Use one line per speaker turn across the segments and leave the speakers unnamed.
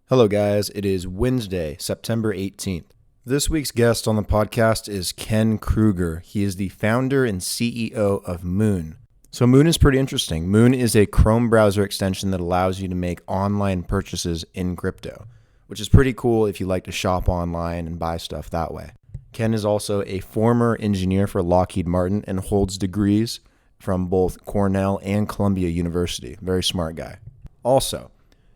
Hello, guys. It is Wednesday, September 18th. This week's guest on the podcast is Ken Kruger. He is the founder and CEO of Moon. So Moon is pretty interesting. Moon is a Chrome browser extension that allows you to make online purchases in crypto, which is pretty cool if you like to shop online and buy stuff that way. Ken is also a former engineer for Lockheed Martin and holds degrees from both Cornell and Columbia University. Very smart guy. Also,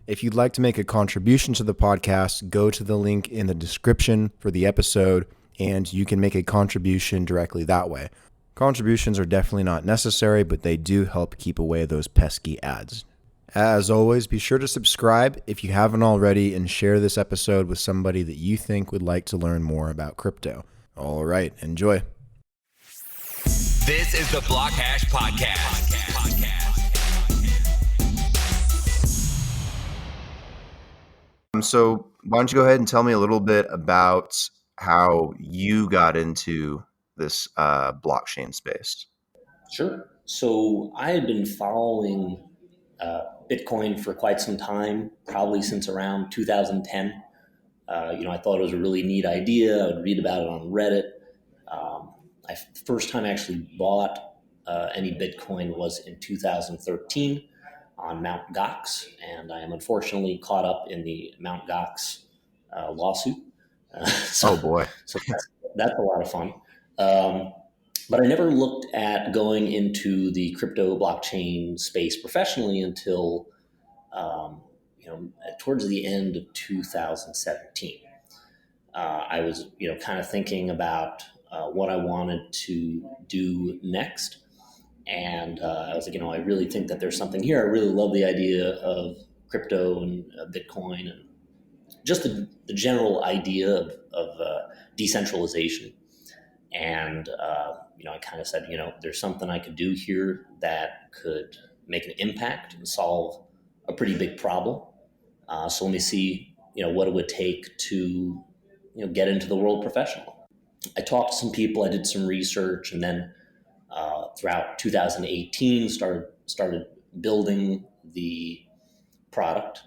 if you'd like to make a contribution to the podcast, go to the link in the description for the episode, and you can make a contribution directly that way. Contributions are definitely not necessary, but they do help keep away those pesky ads. As always, be sure to subscribe if you haven't already, and share this episode with somebody that you think would like to learn more about crypto. All right, enjoy.
This is the BlockHash Podcast.
So why don't you go ahead and tell me a little bit about how you got into this blockchain space?
Sure. So I had been following Bitcoin for quite some time, probably since around 2010. I thought it was a really neat idea. I would read about it on Reddit. The first time I actually bought any Bitcoin was in 2013 on Mt. Gox, and I am unfortunately caught up in the Mt. Gox lawsuit.
Oh boy!
So that's a lot of fun. But I never looked at going into the crypto blockchain space professionally until towards the end of 2017. I was kind of thinking about what I wanted to do next. And I was like, I really think that there's something here. I really love the idea of crypto and Bitcoin and just the general idea of decentralization. And, I kind of said, there's something I could do here that could make an impact and solve a pretty big problem. So let me see, what it would take to, get into the world professionally. I talked to some people, I did some research, and then throughout 2018, started building the product,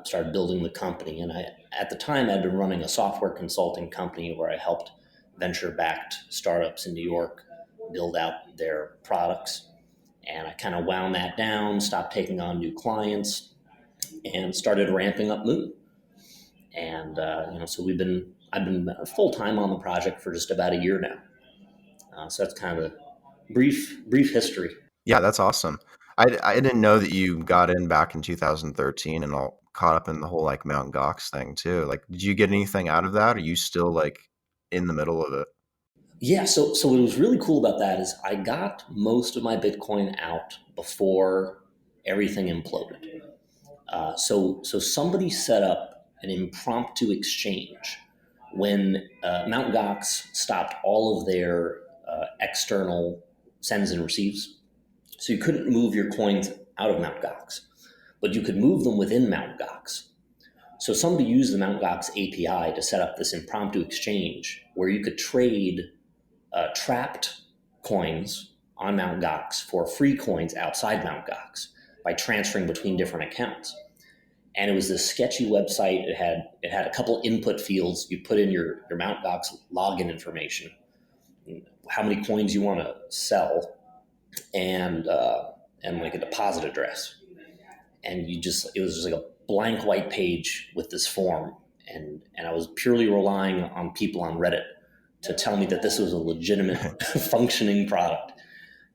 started building the company. And at the time, I'd been running a software consulting company where I helped venture-backed startups in New York build out their products. And I kind of wound that down, stopped taking on new clients, and started ramping up Moon. And so I've been full-time on the project for just about a year now. So that's kind of a brief history.
Yeah, that's awesome. I didn't know that you got in back in 2013 and all caught up in the whole like Mt. Gox thing too. Like, did you get anything out of that? Or are you still like in the middle of it?
Yeah. So what was really cool about that is I got most of my Bitcoin out before everything imploded. So somebody set up an impromptu exchange when Mt. Gox stopped all of their external sends and receives. So you couldn't move your coins out of Mt. Gox, but you could move them within Mt. Gox. So somebody used the Mt. Gox API to set up this impromptu exchange where you could trade trapped coins on Mt. Gox for free coins outside Mt. Gox by transferring between different accounts. And it was this sketchy website. It had a couple input fields. You put in your Mt. Gox login information, how many coins you want to sell, and like a deposit address. And it was just like a blank white page with this form. And I was purely relying on people on Reddit to tell me that this was a legitimate functioning product.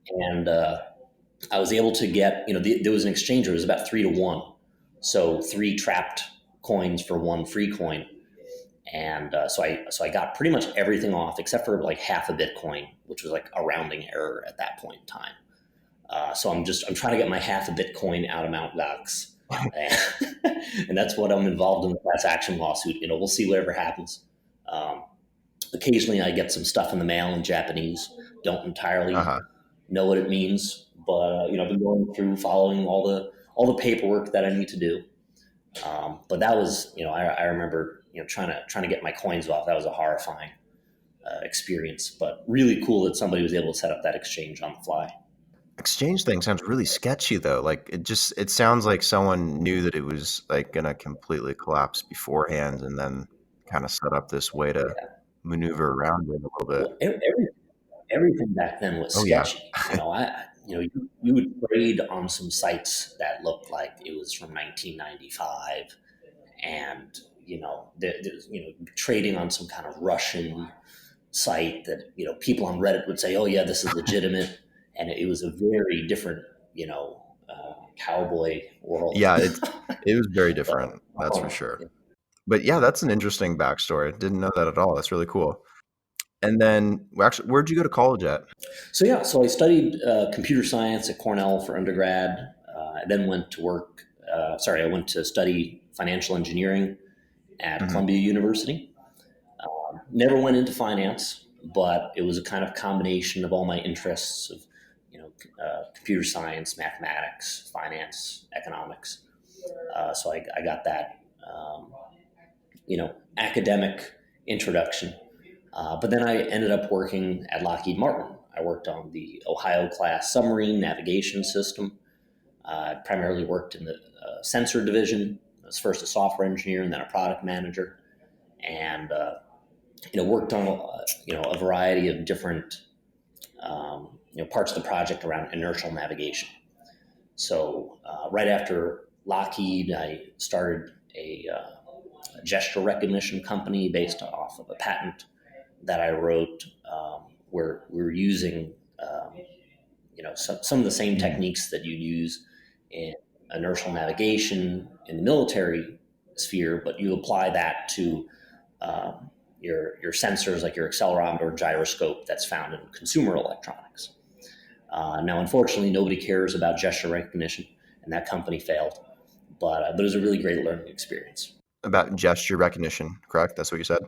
And I was able to get, there was an exchange. It was about 3-to-1. So 3 trapped coins for 1 free coin. And so I got pretty much everything off except for like half a Bitcoin, which was like a rounding error at that point in time. So I'm trying to get my half a Bitcoin out of Mt. Gox. And that's what I'm involved in the class action lawsuit. We'll see whatever happens. Occasionally I get some stuff in the mail in Japanese. Don't entirely know what it means, but I've been going through following all the paperwork that I need to do. But that was, I remember, trying to get my coins off. That was a horrifying experience, but really cool that somebody was able to set up that exchange on the fly.
Exchange thing sounds really sketchy though. Like it sounds like someone knew that it was like gonna completely collapse beforehand and then kind of set up this way to maneuver around it a little bit.
Well, everything back then was
Oh yeah.
sketchy. You would trade on some sites that looked like it was from 1995, and there's trading on some kind of Russian site that people on Reddit would say, "Oh yeah, this is legitimate," and it was a very different cowboy world.
Yeah, it was very
But
different, that's for sure. But yeah, that's an interesting backstory. Didn't know that at all. That's really cool. And then, well, actually, where'd you go to college at?
So I studied computer science at Cornell for undergrad. I then went to work. I went to study financial engineering at
Hmm.
Columbia University. Never went into finance, but it was a kind of combination of all my interests of, computer science, mathematics, finance, economics. So I got that, academic introduction. But then I ended up working at Lockheed Martin. I worked on the Ohio class submarine navigation system. I primarily worked in the sensor division. I was first a software engineer and then a product manager, and worked on a variety of different parts of the project around inertial navigation. So right after Lockheed, I started a gesture recognition company based off of a patent that I wrote, where we were using some of the same techniques that you use in inertial navigation in the military sphere, but you apply that to your sensors like your accelerometer or gyroscope that's found in consumer electronics. Now, unfortunately, nobody cares about gesture recognition, and that company failed. But it was a really great learning experience.
About gesture recognition, correct? That's what you said?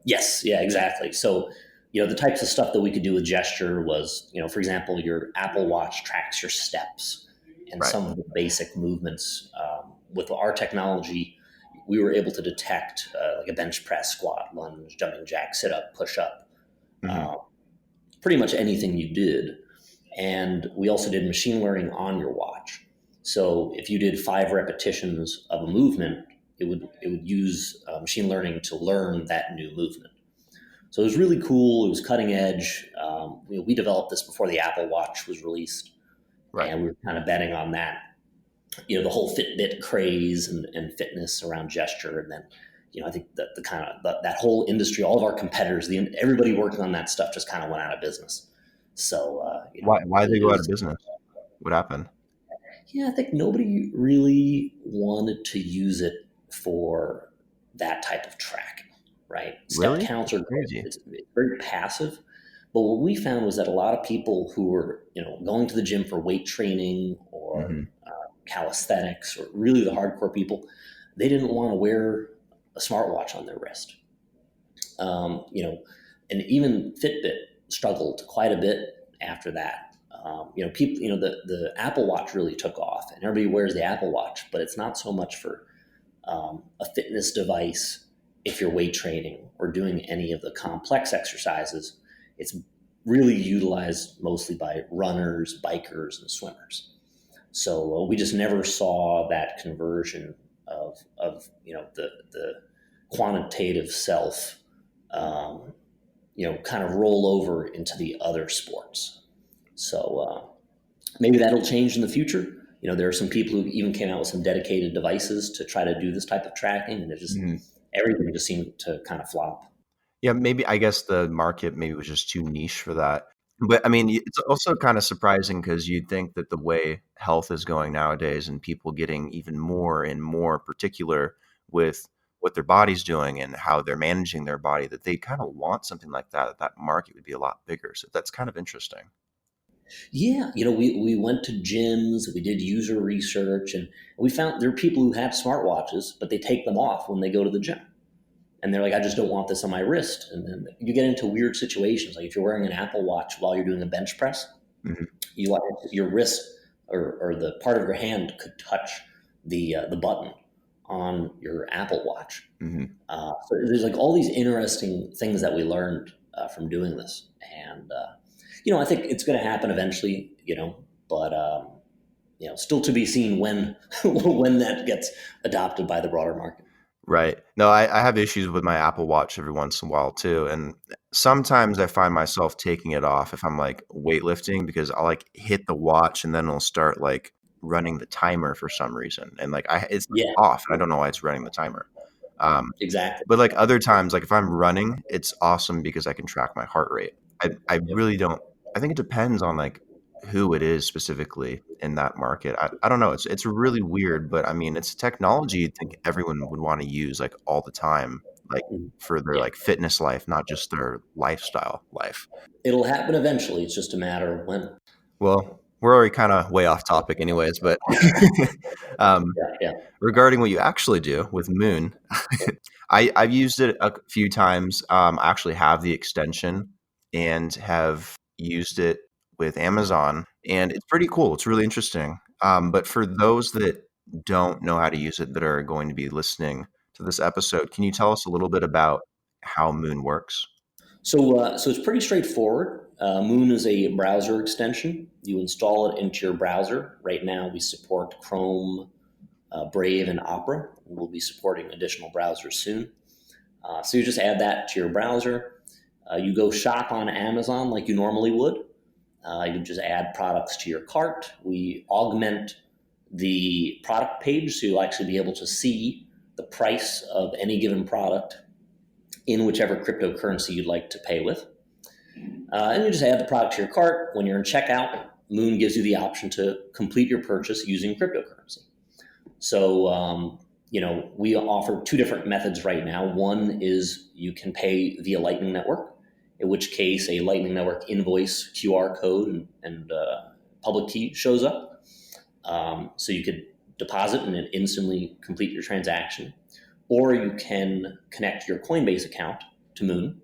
Yes, yeah, exactly. So, the types of stuff that we could do with gesture was, for example, your Apple Watch tracks your steps and
Right.
some of the basic movements. With our technology, we were able to detect like a bench press, squat, lunge, jumping jack, sit up, push up,
Hmm.
uh, pretty much anything you did. And we also did machine learning on your watch. So if you did 5 repetitions of a movement, it would use machine learning to learn that new movement. So it was really cool. It was cutting edge. We developed this before the Apple Watch was released,
Right.
and we were kind of betting on that. The whole Fitbit craze and fitness around gesture, and then I think that the kind of that whole industry, all of our competitors, everybody working on that stuff just kind of went out of business. So
Why did they
it
go out of
was
business? What happened?
yeah, I think nobody really wanted to use it for that type of tracking, right? Step
Really?
counts are
That's
great.
crazy.
It's very passive. But what we found was that a lot of people who were, going to the gym for weight training or
Hmm.
calisthenics or really the hardcore people, they didn't want to wear a smartwatch on their wrist. Um, you know, and even Fitbit struggled quite a bit after that. People, the Apple Watch really took off, and everybody wears the Apple Watch, but it's not so much for a fitness device if you're weight training or doing any of the complex exercises. It's really utilized mostly by runners, bikers, and swimmers. So we just never saw that conversion of the quantitative self, kind of roll over into the other sports. So maybe that'll change in the future. There are some people who even came out with some dedicated devices to try to do this type of tracking, and
Hmm.
everything just seemed to kind of flop.
Yeah, maybe I guess the market maybe was just too niche for that. But I mean, it's also kind of surprising because you'd think that the way health is going nowadays and people getting even more and more particular with what their body's doing and how they're managing their body, that they kind of want something like that, that market would be a lot bigger. So that's kind of interesting.
Yeah, we went to gyms, we did user research, and we found there are people who have smartwatches, but they take them off when they go to the gym. And they're like, I just don't want this on my wrist. And then you get into weird situations. Like if you're wearing an Apple Watch while you're doing a bench press,
Hmm.
your wrist or the part of your hand could touch the button on your Apple Watch.
Hmm.
So there's like all these interesting things that we learned from doing this, and I think it's going to happen eventually. but still to be seen when when that gets adopted by the broader market.
Right. No, I have issues with my Apple Watch every once in a while too. And sometimes I find myself taking it off if I'm like weightlifting because I'll like hit the watch and then it'll start like running the timer for some reason. And like it's
Yeah,
off and I don't know why it's running the timer.
exactly.
But like other times, like if I'm running, it's awesome because I can track my heart rate. I really don't, I think it depends on like who it is specifically in that market. I don't know. It's really weird, but I mean, it's technology you'd think everyone would want to use like all the time, like
Mhm.
for their
Yeah,
like fitness life, not just their lifestyle life.
it'll happen eventually. It's just a matter of when.
Well, we're already kind of way off topic anyways, but um,
Yeah, yeah.
regarding what you actually do with Moon, I've used it a few times. I actually have the extension and have used it with Amazon, and it's pretty cool. It's really interesting. But for those that don't know how to use it, that are going to be listening to this episode, can you tell us a little bit about how Moon works?
So it's pretty straightforward. Moon is a browser extension. You install it into your browser. Right now, we support Chrome, Brave, and Opera. We'll be supporting additional browsers soon. So you just add that to your browser. You go shop on Amazon like you normally would. You just add products to your cart. We augment the product page so you'll actually be able to see the price of any given product in whichever cryptocurrency you'd like to pay with. And you just add the product to your cart. When you're in checkout, Moon gives you the option to complete your purchase using cryptocurrency. So, we offer two different methods right now. One is you can pay via Lightning Network, in which case a Lightning Network invoice, QR code, and public key shows up. So you could deposit and then instantly complete your transaction. Or you can connect your Coinbase account to Moon.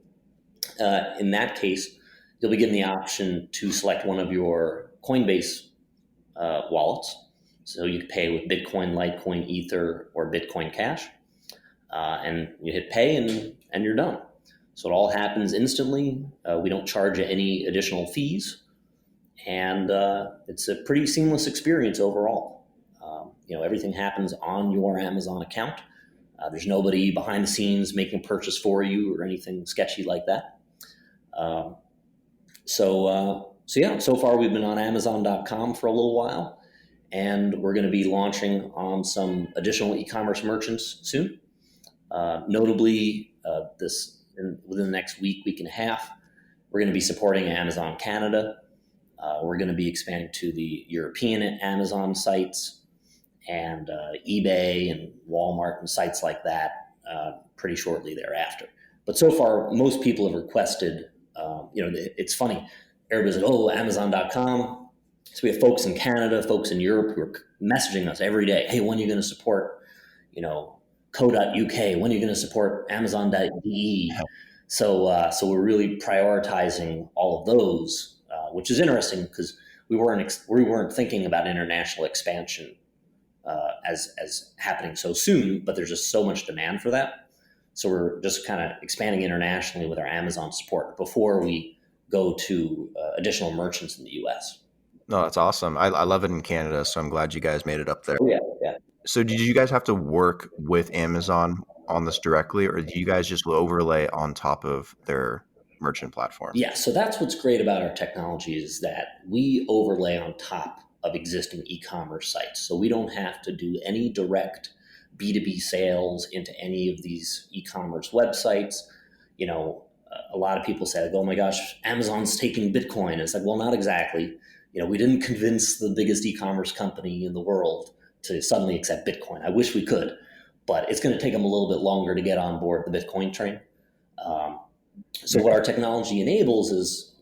In that case, you'll be given the option to select one of your Coinbase wallets. So you can pay with Bitcoin, Litecoin, Ether, or Bitcoin Cash. And you hit pay and you're done. So it all happens instantly. We don't charge you any additional fees. And it's a pretty seamless experience overall. Everything happens on your Amazon account. There's nobody behind the scenes making a purchase for you or anything sketchy like that. So far we've been on Amazon.com for a little while, and we're going to be launching on some additional e-commerce merchants soon. Notably, within the next week and a half, we're going to be supporting Amazon Canada. We're going to be expanding to the European Amazon sites and eBay and Walmart and sites like that pretty shortly thereafter. But so far, most people have requested, it's funny. Everybody's like, oh, Amazon.com. So we have folks in Canada, folks in Europe who are messaging us every day. Hey, when are you going to support, co.uk? When are you going to support Amazon.de? So we're really prioritizing all of those, which is interesting because we weren't thinking about international expansion as happening so soon, but there's just so much demand for that. So we're just kind of expanding internationally with our Amazon support before we go to additional merchants in the US.
No, that's awesome. I love it in Canada, so I'm glad you guys made it up there.
Oh, yeah, yeah.
So did you guys have to work with Amazon on this directly, or do you guys just overlay on top of their merchant platform?
Yeah, so that's what's great about our technology is that we overlay on top of existing e-commerce sites. So we don't have to do any direct B2B sales into any of these e-commerce websites. A lot of people say, oh my gosh, Amazon's taking Bitcoin. It's like, well, not exactly. We didn't convince the biggest e-commerce company in the world to suddenly accept Bitcoin. I wish we could, but it's going to take them a little bit longer to get on board the Bitcoin train. So what our technology enables is,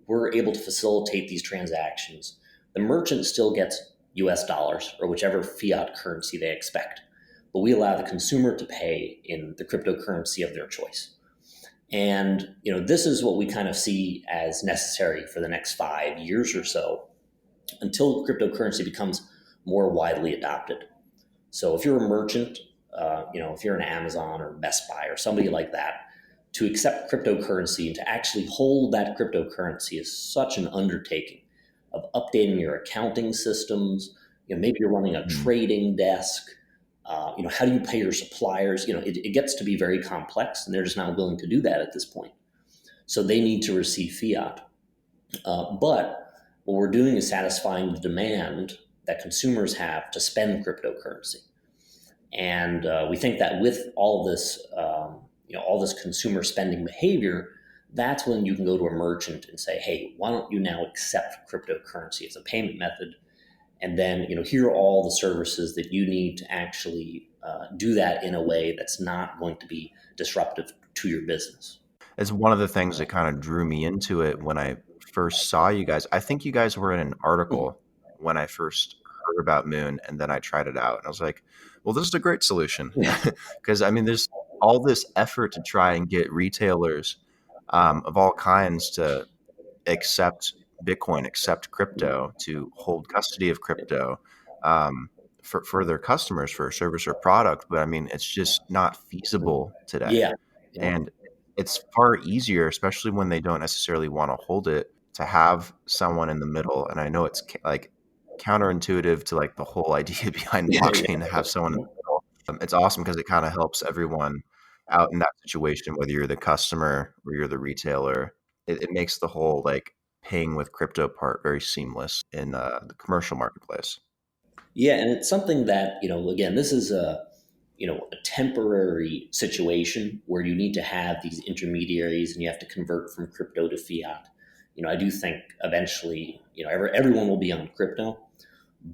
we're able to facilitate these transactions. The merchant still gets US dollars or whichever fiat currency they expect, but we allow the consumer to pay in the cryptocurrency of their choice. And, this is what we kind of see as necessary for the next 5 years or so until cryptocurrency becomes more widely adopted. So if you're a merchant, if you're an Amazon or Best Buy or somebody like that, to accept cryptocurrency and to actually hold that cryptocurrency is such an undertaking. of updating your accounting systems. Maybe you're running a trading desk. How do you pay your suppliers? It gets to be very complex, and they're just not willing to do that at this point. So they need to receive fiat. But what we're doing is satisfying the demand that consumers have to spend cryptocurrency. And we think that with all this consumer spending behavior, that's when you can go to a merchant and say, hey, why don't you now accept cryptocurrency as a payment method? And then, here are all the services that you need to actually do that in a way that's not going to be disruptive to your business.
It's one of the things that kind of drew me into it when I first saw you guys. I think you guys were in an article when I first heard about Moon, and then I tried it out. And I was like, well, this is a great solution. Because, there's all this effort to try and get retailers of all kinds to accept Bitcoin, accept crypto, to hold custody of crypto for their customers, for a service or product. But it's just not feasible today.
Yeah.
And it's far easier, especially when they don't necessarily want to hold it, to have someone in the middle. And I know it's like counterintuitive to like the whole idea behind blockchain to have someone in the middle. It's awesome because it kind of helps everyone out in that situation, whether you're the customer or you're the retailer. It makes the whole like paying with crypto part very seamless in the commercial marketplace.
Yeah, and it's something that, again, this is a temporary situation where you need to have these intermediaries and you have to convert from crypto to fiat. I do think eventually, everyone will be on crypto,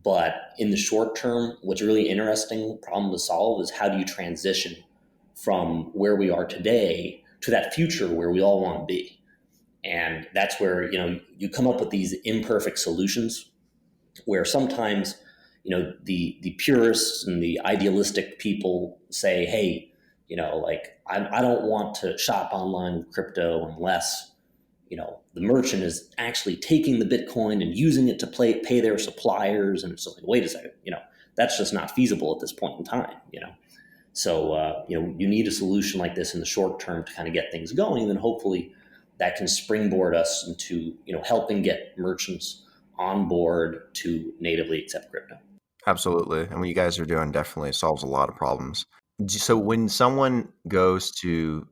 but in the short term, what's a really interesting problem to solve is how do you transition from where we are today to that future where we all want to be? And that's where, you come up with these imperfect solutions where sometimes, the purists and the idealistic people say, hey, I don't want to shop online with crypto unless, the merchant is actually taking the Bitcoin and using it to pay their suppliers. And it's like, wait a second, that's just not feasible at this point in time, So, you need a solution like this in the short term to kind of get things going. And then hopefully that can springboard us into, helping get merchants on board to natively accept crypto.
Absolutely. And what you guys are doing definitely solves a lot of problems. So when someone goes to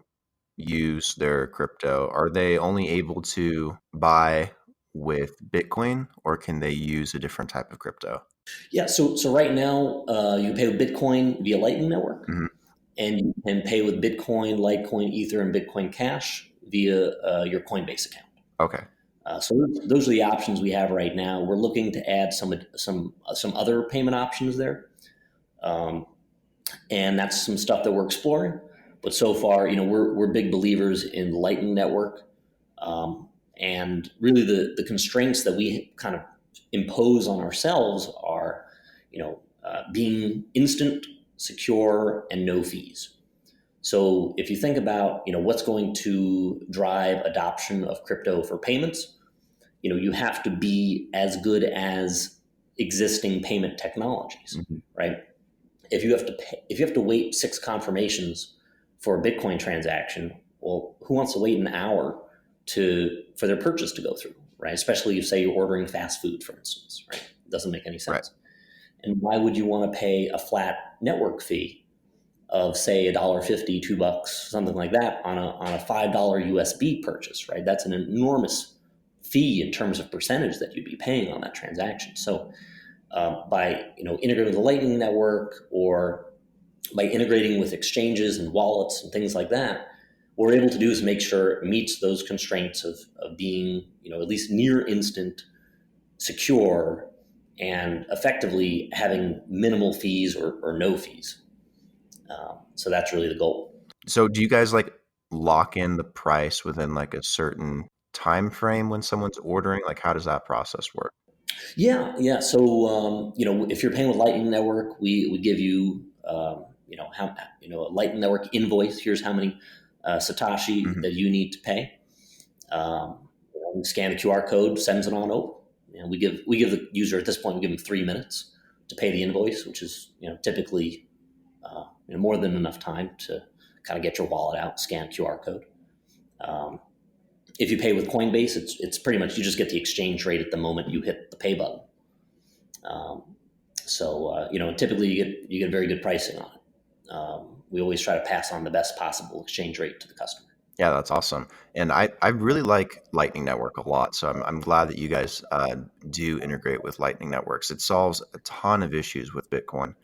use their crypto, are they only able to buy with Bitcoin, or can they use a different type of crypto?
Yeah, so right now you can pay with Bitcoin via Lightning Network, and you can pay with Bitcoin, Litecoin, Ether, and Bitcoin Cash via your Coinbase account.
Okay.
So those are the options we have right now. We're looking to add some other payment options there, and that's some stuff that we're exploring. But so far, we're big believers in the Lightning Network, and really the constraints that we kind of impose on ourselves are, being instant, secure, and no fees. So if you think about, what's going to drive adoption of crypto for payments, you have to be as good as existing payment technologies, right? If you have to wait 6 confirmations for a Bitcoin transaction, well, who wants to wait an hour for their purchase to go through, right? Especially if, say, you're ordering fast food, for instance, right? It doesn't make any sense. Right. And why would you want to pay a flat network fee of, say, $1.50, $2, something like that on a $5 USB purchase, right? That's an enormous fee in terms of percentage that you'd be paying on that transaction. So by integrating with the Lightning Network or by integrating with exchanges and wallets and things like that, what we're able to do is make sure it meets those constraints of being at least near instant, secure, and effectively having minimal fees or no fees. So that's really the goal.
So do you guys like lock in the price within like a certain time frame when someone's ordering? Like how does that process work?
Yeah. So if you're paying with Lightning Network, we give you a Lightning Network invoice. Here's how many Satoshi that you need to pay. Scan a QR code, sends it on over. And we give the user at this point, we give them 3 minutes to pay the invoice, which is typically more than enough time to kind of get your wallet out, scan QR code. If you pay with Coinbase, it's pretty much you just get the exchange rate at the moment you hit the pay button. Typically you get very good pricing on it. We always try to pass on the best possible exchange rate to the customer.
Yeah, that's awesome. And I really like Lightning Network a lot. So I'm glad that you guys do integrate with Lightning Networks. It solves a ton of issues with Bitcoin,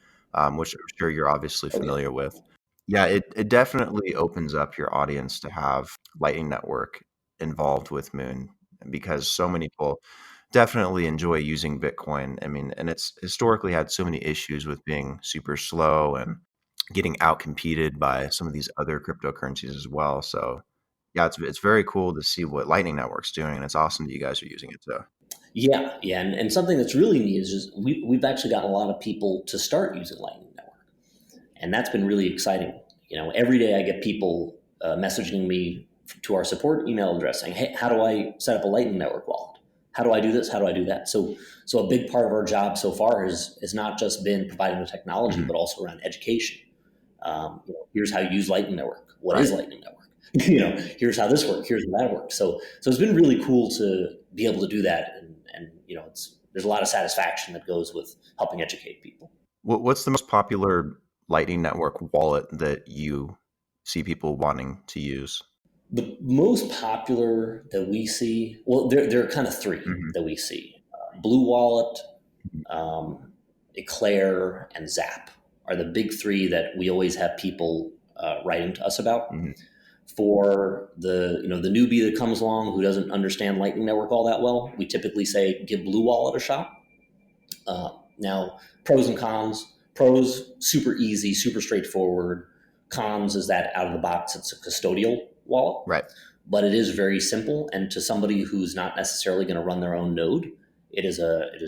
which I'm sure you're obviously
Oh, yeah.
familiar with. Yeah, it definitely opens up your audience to have Lightning Network involved with Moon because so many people definitely enjoy using Bitcoin. I mean, and it's historically had so many issues with being super slow and getting outcompeted by some of these other cryptocurrencies as well. So yeah, it's very cool to see what Lightning Network's doing, and it's awesome that you guys are using it too.
Yeah, and something that's really neat is just we've actually gotten a lot of people to start using Lightning Network, and that's been really exciting. Every day I get people messaging me to our support email address saying, "Hey, how do I set up a Lightning Network wallet? How do I do this? How do I do that?" So a big part of our job so far is not just been providing the technology, but also around education. Here's how you use Lightning Network. What is Lightning Network? Here's how this works. Here's how that works. So it's been really cool to be able to do that, and there's a lot of satisfaction that goes with helping educate people.
What's the most popular Lightning Network wallet that you see people wanting to use?
The most popular that we see, well, there are kind of three that we see: Blue Wallet, Eclair, and Zap are the big three that we always have people writing to us about. For the newbie that comes along who doesn't understand Lightning Network all that well, we typically say give Blue Wallet a shot. Now, pros and cons. Pros, super easy, super straightforward. Cons is that out of the box, it's a custodial wallet.
Right.
But it is very simple, and to somebody who's not necessarily going to run their own node, it is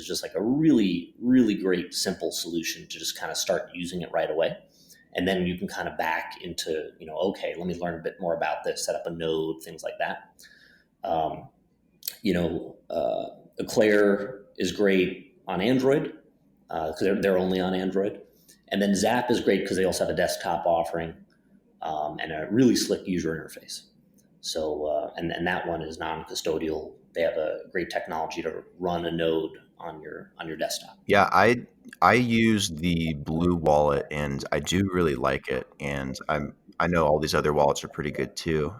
just like a really, really great simple solution to just kind of start using it right away. And then you can kind of back into, okay, let me learn a bit more about this, set up a node, things like that. Eclair is great on Android because they're only on Android. And then Zap is great because they also have a desktop offering and a really slick user interface. So, and that one is non-custodial. They have a great technology to run a node on your desktop.
Yeah, I use the Blue Wallet and I do really like it. And I know all these other wallets are pretty good too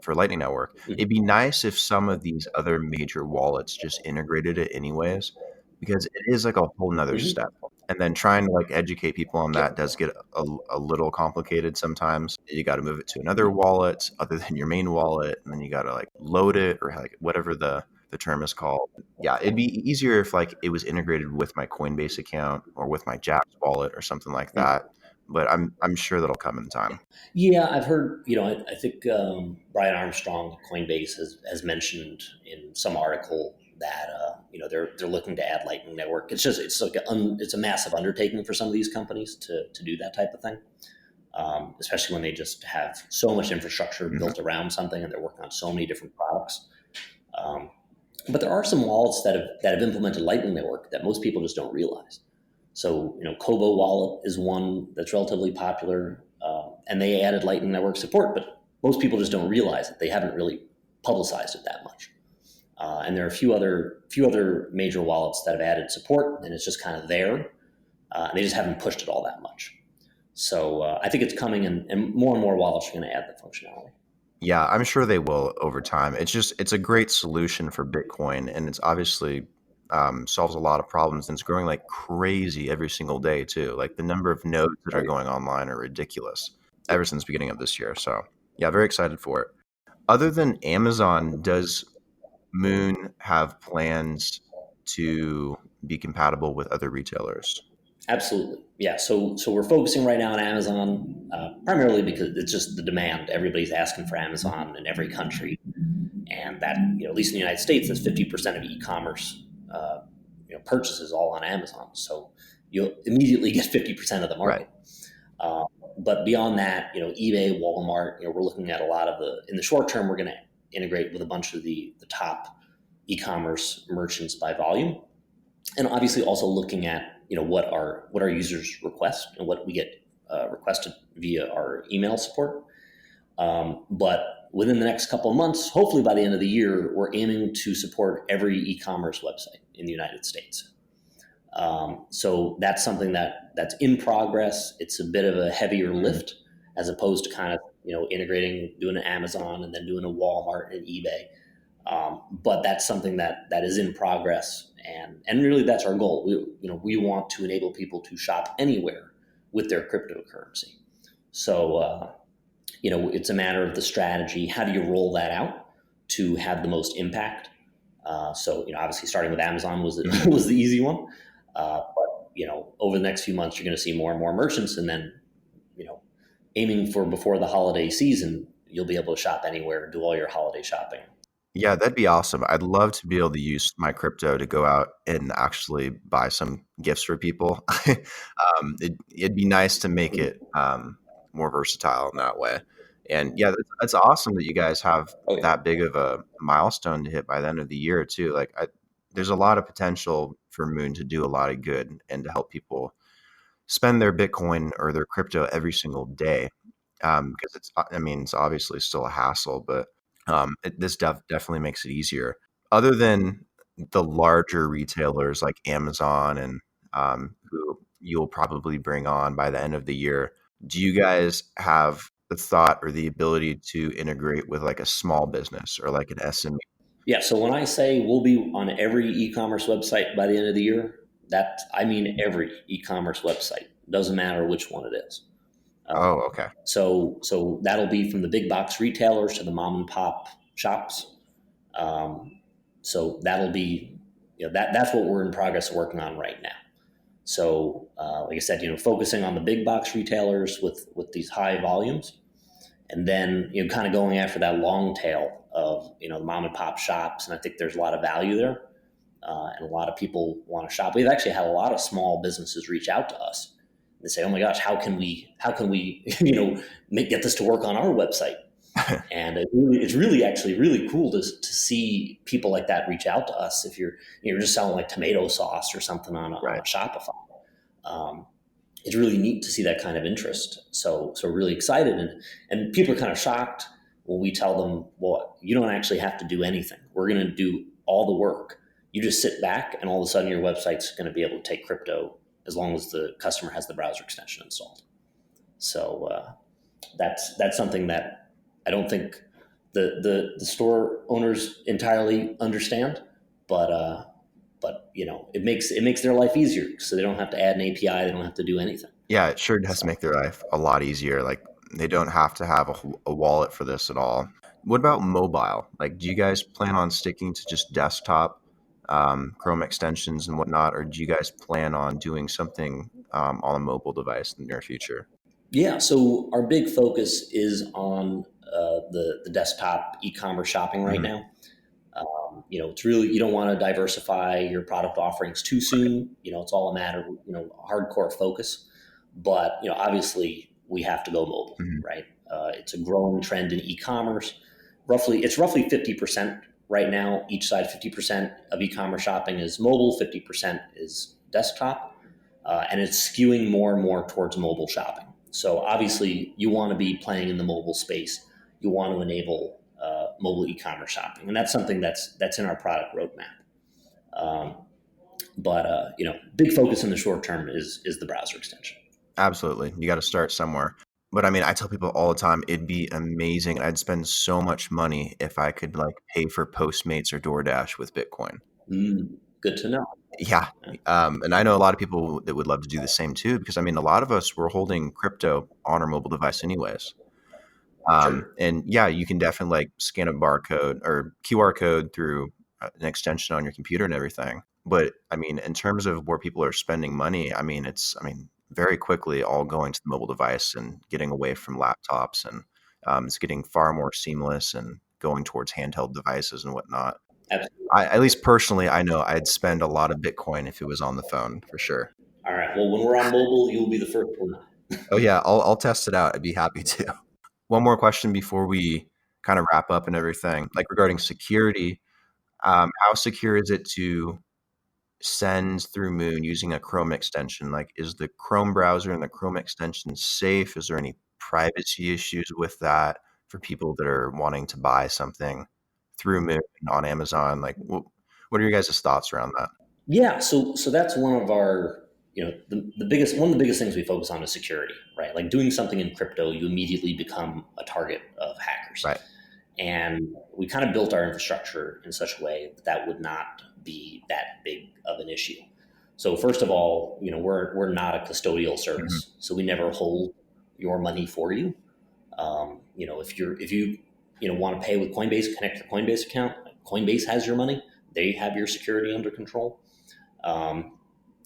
for Lightning Network. It'd be nice if some of these other major wallets just integrated it anyways, because it is like a whole nother step. And then trying to like educate people on that does get a little complicated sometimes. You got to move it to another wallet other than your main wallet, and then you got to like load it or like whatever the term is called. Yeah, it'd be easier if like it was integrated with my Coinbase account or with my Jax wallet or something like that. But I'm sure that'll come in time.
Yeah, I've heard. I think Brian Armstrong at Coinbase has mentioned in some article that they're looking to add Lightning Network. It's like it's a massive undertaking for some of these companies to do that type of thing, especially when they just have so much infrastructure built around something and they're working on so many different products. But there are some wallets that have implemented Lightning Network that most people just don't realize. So, Kobo Wallet is one that's relatively popular, and they added Lightning Network support, but most people just don't realize it. They haven't really publicized it that much. And there are a few other major wallets that have added support, and it's just kind of there. They just haven't pushed it all that much. So I think it's coming, and more wallets are going to add the functionality.
Yeah, I'm sure they will over time. It's a great solution for Bitcoin, and it's obviously solves a lot of problems, and it's growing like crazy every single day too. Like the number of nodes that are going online are ridiculous ever since the beginning of this year. So yeah, very excited for it. Other than Amazon, does Moon have plans to be compatible with other retailers?
Absolutely. Yeah. So we're focusing right now on Amazon, primarily because it's just the demand. Everybody's asking for Amazon in every country. And that, at least in the United States, that's 50% of e-commerce, purchases all on Amazon. So you'll immediately get 50% of the market. Right. But beyond that, eBay, Walmart, we're looking at a lot of in the short term, we're going to integrate with a bunch of the top e-commerce merchants by volume. And obviously also looking at, what our users request and what we get requested via our email support. But within the next couple of months, hopefully by the end of the year, we're aiming to support every e-commerce website in the United States. So that's something that's in progress. It's a bit of a heavier lift as opposed to kind of, integrating, doing an Amazon and then doing a Walmart and eBay. But that's something that is in progress, and really that's our goal. We want to enable people to shop anywhere with their cryptocurrency. So it's a matter of the strategy. How do you roll that out to have the most impact? So obviously starting with Amazon was was the easy one, but over the next few months you're going to see more and more merchants, and then aiming for before the holiday season, you'll be able to shop anywhere, do all your holiday shopping.
Yeah, that'd be awesome. I'd love to be able to use my crypto to go out and actually buy some gifts for people. It'd be nice to make it more versatile in that way. And yeah, that's awesome that you guys have
Oh yeah.
that big of a milestone to hit by the end of the year too. Like, there's a lot of potential for Moon to do a lot of good and to help people spend their Bitcoin or their crypto every single day. Because it's obviously still a hassle, but this definitely makes it easier. Other than the larger retailers like Amazon and who you'll probably bring on by the end of the year, do you guys have the thought or the ability to integrate with like a small business or like an SME?
Yeah. So when I say we'll be on every e-commerce website by the end of the year, I mean every e-commerce website. Doesn't matter which one it is.
Oh, okay.
So that'll be from the big box retailers to the mom and pop shops. So that'll be, that's what we're in progress of working on right now. So like I said, focusing on the big box retailers with these high volumes, and then kind of going after that long tail of the mom and pop shops. And I think there's a lot of value there, and a lot of people want to shop. We've actually had a lot of small businesses reach out to us. They say, "Oh my gosh, how can we get this to work on our website?" And it's really actually really cool to see people like that reach out to us. If you're just selling like tomato sauce or something on a Shopify, it's really neat to see that kind of interest. So really excited, and people are kind of shocked when we tell them, "Well, you don't actually have to do anything. We're going to do all the work. You just sit back, and all of a sudden your website's going to be able to take crypto as long as the customer has the browser extension installed." So that's something that I don't think the store owners entirely understand, but it makes their life easier, so they don't have to add an API, they don't have to do anything.
Yeah, it sure does make their life a lot easier. Like, they don't have to have a wallet for this at all. What about mobile? Like, do you guys plan on sticking to just desktop Chrome extensions and whatnot, or do you guys plan on doing something on a mobile device in the near future?
Yeah, so our big focus is on the desktop e-commerce shopping right now. It's really, you don't want to diversify your product offerings too soon. It's all a matter of hardcore focus. But obviously we have to go mobile, right? It's a growing trend in e-commerce. It's roughly 50% right now. Each side, 50% of e-commerce shopping is mobile, 50% is desktop, and it's skewing more and more towards mobile shopping. So obviously you want to be playing in the mobile space. You want to enable mobile e-commerce shopping, and that's something that's in our product roadmap. But big focus in the short term is the browser extension.
Absolutely. You got to start somewhere. But I tell people all the time, it'd be amazing. I'd spend so much money if I could like pay for Postmates or DoorDash with Bitcoin.
Good to know.
Yeah. And I know a lot of people that would love to do the same too, because a lot of us were holding crypto on our mobile device anyways.
Sure.
And yeah, you can definitely like scan a barcode or QR code through an extension on your computer and everything. But in terms of where people are spending money, it's very quickly all going to the mobile device and getting away from laptops, and it's getting far more seamless and going towards handheld devices and whatnot.
Absolutely.
At least personally, I know I'd spend a lot of Bitcoin if it was on the phone for sure.
All right. Well, when we're on mobile, you'll be the first one.
Oh yeah, I'll test it out. I'd be happy to. One more question before we kind of wrap up and everything, like regarding security. How secure is it to send through Moon using a Chrome extension? Like, is the Chrome browser and the Chrome extension safe? Is there any privacy issues with that for people that are wanting to buy something through Moon on Amazon? Like, what are your guys' thoughts around that?
Yeah, so that's one of our, one of the biggest things we focus on is security, right? Like doing something in crypto, you immediately become a target of hackers.
Right.
And we kind of built our infrastructure in such a way that would not be that big of an issue. So first of all, we're not a custodial service, so we never hold your money for you. If you want to pay with Coinbase, connect your Coinbase account. Coinbase has your money; they have your security under control. And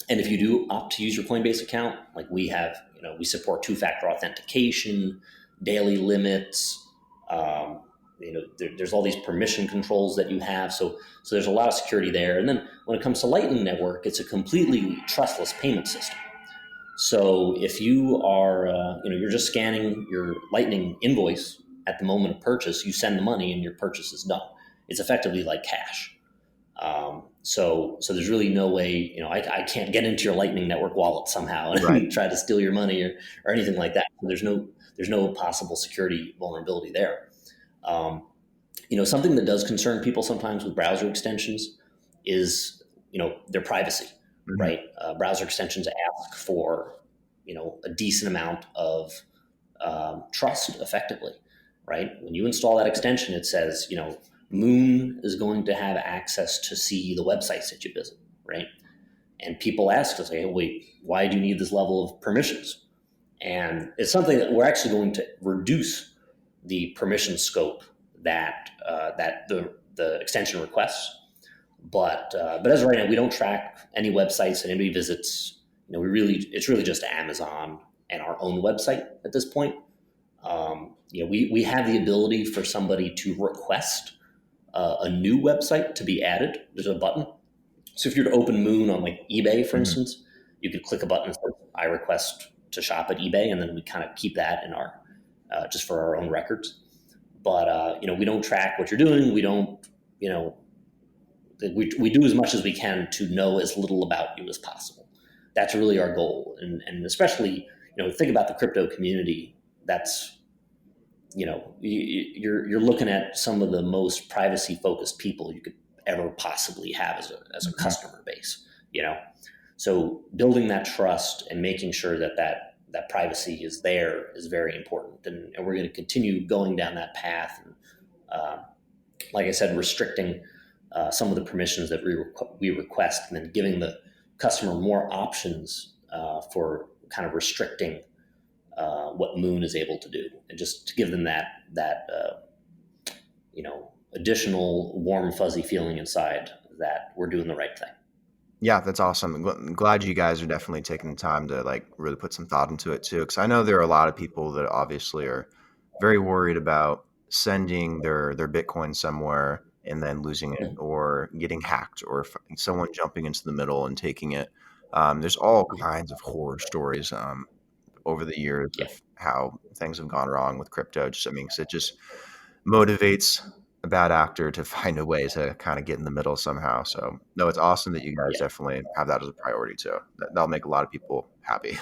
if you do opt to use your Coinbase account, like we have, we support two-factor authentication, daily limits. There's all these permission controls that you have. So there's a lot of security there. And then when it comes to Lightning Network, it's a completely trustless payment system. So if you are, you're just scanning your Lightning invoice at the moment of purchase, you send the money and your purchase is done. It's effectively like cash. So there's really no way, I can't get into your Lightning Network wallet somehow and try to steal your money or anything like that. There's no possible security vulnerability there. Something that does concern people sometimes with browser extensions is, their privacy, right? Browser extensions ask for, a decent amount of trust effectively, right? When you install that extension, it says, Moon is going to have access to see the websites that you visit, right? And people ask us, hey, wait, why do you need this level of permissions? And it's something that we're actually going to reduce the permission scope that the extension requests. But as of right now, we don't track any websites that anybody visits. It's really just Amazon and our own website at this point. We have the ability for somebody to request a new website to be added. There's a button. So if you're to open Moon on like eBay, for instance, you could click a button that says, I request to shop at eBay, and then we kind of keep that in our just for our own records. But we don't track what you're doing. We don't, we do as much as we can to know as little about you as possible. That's really our goal, and especially think about the crypto community. That's you're looking at some of the most privacy focused people you could ever possibly have as a customer base. So building that trust and making sure that privacy is there is very important, and we're going to continue going down that path. And like I said, restricting some of the permissions that we request, and then giving the customer more options for kind of restricting what Moon is able to do, and just to give them that additional warm, fuzzy feeling inside that we're doing the right thing.
Yeah, that's awesome. I'm glad you guys are definitely taking the time to like really put some thought into it too. Because I know there are a lot of people that obviously are very worried about sending their Bitcoin somewhere and then losing it, or getting hacked, or someone jumping into the middle and taking it. There's all kinds of horror stories over the years of how things have gone wrong with crypto. It just motivates a bad actor to find a way to kind of get in the middle somehow. So no, it's awesome that you guys definitely have that as a priority too. That'll make a lot of people happy.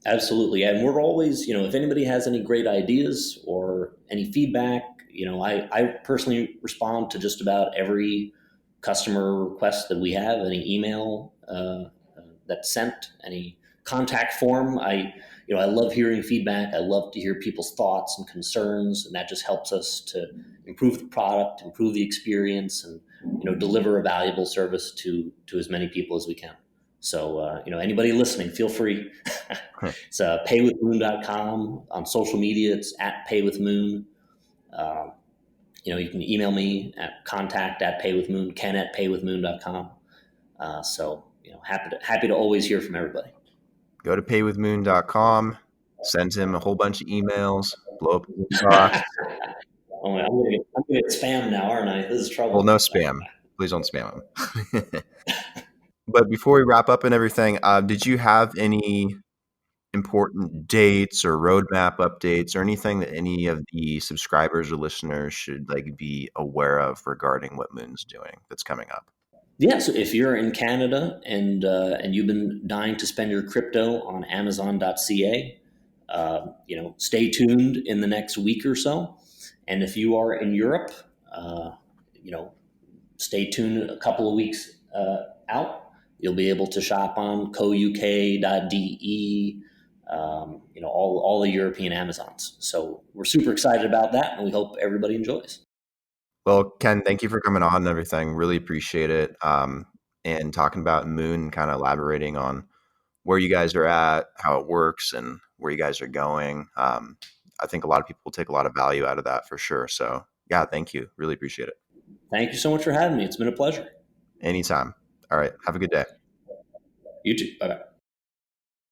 Absolutely. And we're always, if anybody has any great ideas or any feedback, I personally respond to just about every customer request that we have, any email that's sent, any contact form. I love hearing feedback. I love to hear people's thoughts and concerns, and that just helps us to improve the product, improve the experience, and deliver a valuable service to as many people as we can. So anybody listening, feel free. It's paywithmoon.com. On social media, it's @paywithmoon. You can email me at contact@paywithmoon, ken@paywithmoon.com. Happy to always hear from everybody.
Go to paywithmoon.com, send him a whole bunch of emails, blow up his inbox.
Oh, I'm gonna get spam now, aren't I? This is trouble.
Well, no spam. Please don't spam him. But before we wrap up and everything, did you have any important dates or roadmap updates or anything that any of the subscribers or listeners should be aware of regarding what Moon's doing that's coming up?
Yeah, so if you're in Canada and you've been dying to spend your crypto on Amazon.ca, stay tuned in the next week or so, And if you are in Europe, you know, stay tuned a couple of weeks out. You'll be able to shop on couk.de, you know, all the European Amazons. So we're super excited about that, and we hope everybody enjoys.
Well, Ken, thank you for coming on and everything. Really appreciate it. And talking about Moon, kind of elaborating on where you guys are at, how it works, and where you guys are going. I think a lot of people will take a lot of value out of that for sure. So yeah, thank you. Really appreciate it.
Thank you so much for having me. It's been a pleasure.
Anytime. All right. Have a good day.
You too. Bye-bye.